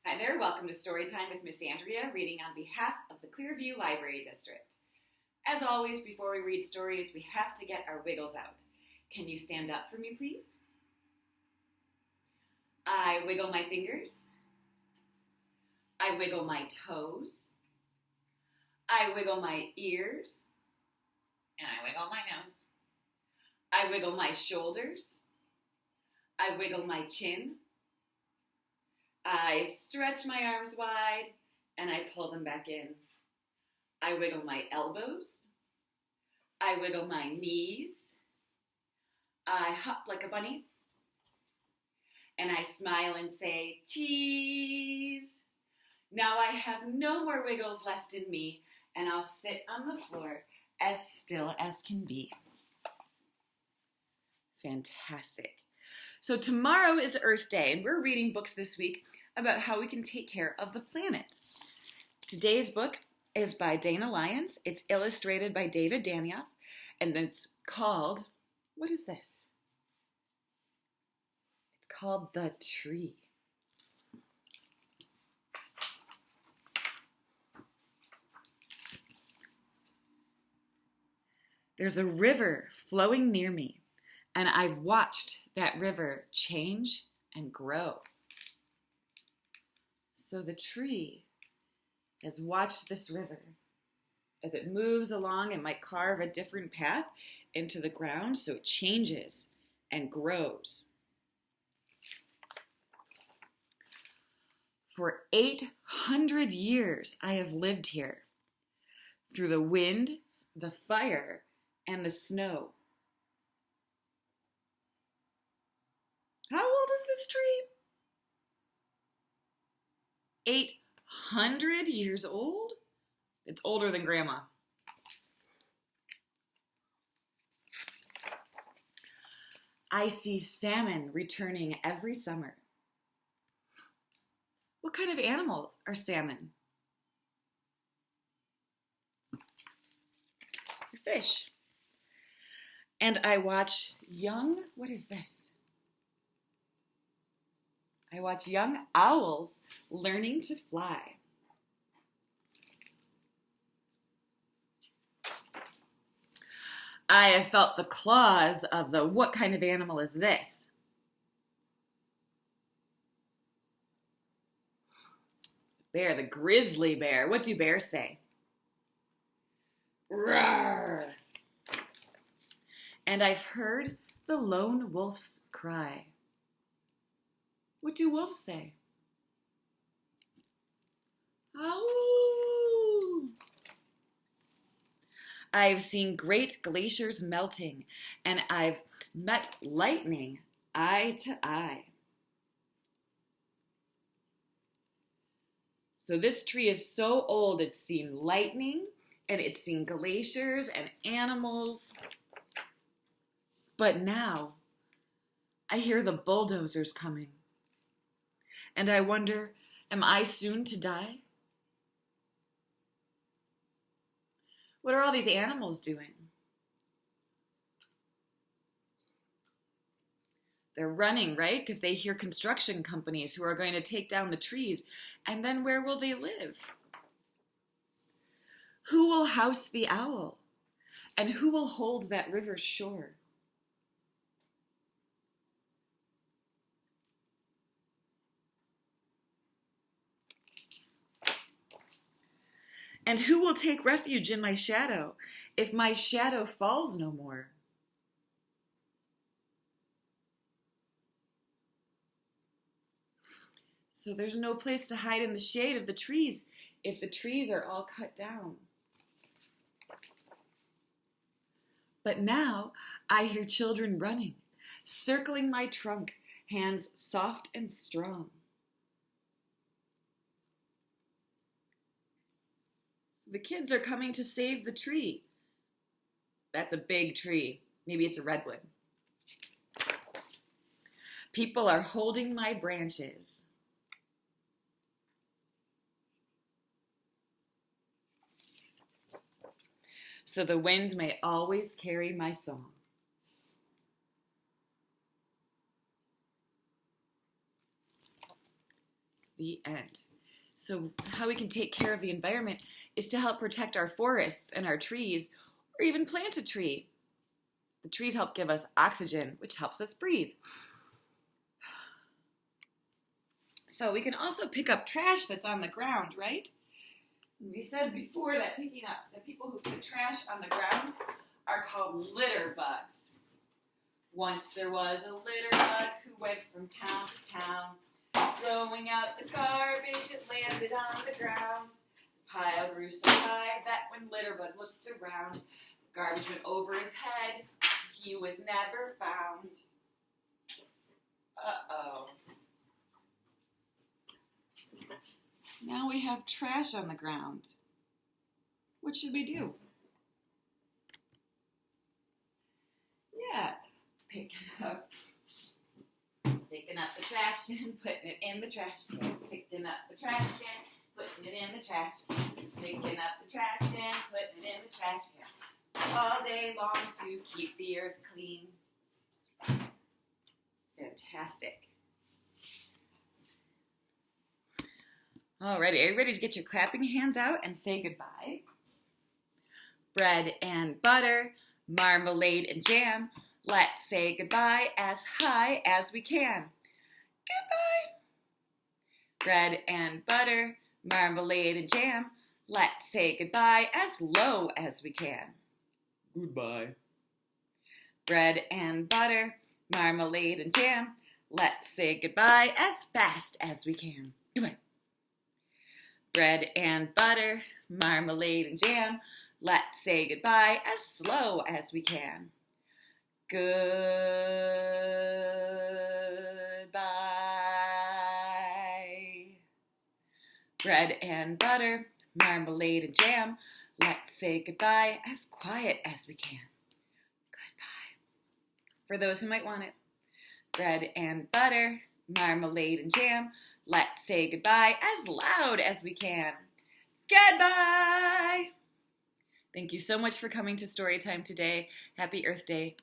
Hi there, welcome to Storytime with Miss Andrea, reading on behalf of the Clearview Library District. As always, before we read stories, we have to get our wiggles out. Can you stand up for me, please? I wiggle my fingers. I wiggle my toes. I wiggle my ears. And I wiggle my nose. I wiggle my shoulders. I wiggle my chin. I stretch my arms wide and I pull them back in. I wiggle my elbows. I wiggle my knees. I hop like a bunny. And I smile and say, cheese. Now I have no more wiggles left in me, and I'll sit on the floor as still as can be. Fantastic. So tomorrow is Earth Day, and we're reading books this week about how we can take care of the planet. Today's book is by Lyons. It's illustrated by Danioth, and it's called, what is this? It's called The Tree. There's a river flowing near me, and I've watched that river change and grow. So the tree has watched this river. As it moves along, it might carve a different path into the ground, so it changes and grows. For 800 years, I have lived here, through the wind, the fire, and the snow. How old is this tree? 800 years old? It's older than Grandma. I see salmon returning every summer. What kind of animals are salmon? Fish. And I watch what is this? I watch young owls learning to fly. I have felt the claws of what kind of animal is this? Bear, the grizzly bear. What do bears say? Roar! And I've heard the lone wolf's cry. What do wolves say? Ow! I've seen great glaciers melting, and I've met lightning eye to eye. So this tree is so old, it's seen lightning, and it's seen glaciers and animals. But now, I hear the bulldozers coming. And I wonder, am I soon to die? What are all these animals doing? They're running, right? Because they hear construction companies who are going to take down the trees. And then where will they live? Who will house the owl? And who will hold that river's shore? And who will take refuge in my shadow if my shadow falls no more? So there's no place to hide in the shade of the trees if the trees are all cut down. But now I hear children running, circling my trunk, hands soft and strong. The kids are coming to save the tree. That's a big tree. Maybe it's a redwood. People are holding my branches. So the wind may always carry my song. The the end. So how we can take care of the environment is to help protect our forests and our trees, or even plant a tree. The trees help give us oxygen, which helps us breathe. So we can also pick up trash that's on the ground, right? We said before that picking up the people who put trash on the ground are called litter bugs. Once there was a litter bug who went from town to town, throwing out the garbage, it landed on the ground. The pile grew so high that when litter bug looked around, the garbage went over his head. He was never found. Uh-oh. Now we have trash on the ground. What should we do? Yeah, picking up the trash can, putting it in the trash can, picking up the trash can, putting it in the trash can, picking up the trash can, putting it in the trash can, all day long to keep the earth clean. Fantastic. Alrighty, are you ready to get your clapping hands out and say goodbye? Bread and butter, marmalade and jam. Let's say goodbye as high as we can. Goodbye. Bread and butter, marmalade and jam. Let's say goodbye as low as we can. Goodbye. Bread and butter, marmalade and jam. Let's say goodbye as fast as we can. Goodbye. Bread and butter, marmalade and jam. Let's say goodbye as slow as we can. Goodbye. Bread and butter, marmalade and jam. Let's say goodbye as quiet as we can. Goodbye. For those who might want it. Bread and butter, marmalade and jam. Let's say goodbye as loud as we can. Goodbye! Thank you so much for coming to Storytime today. Happy Earth Day.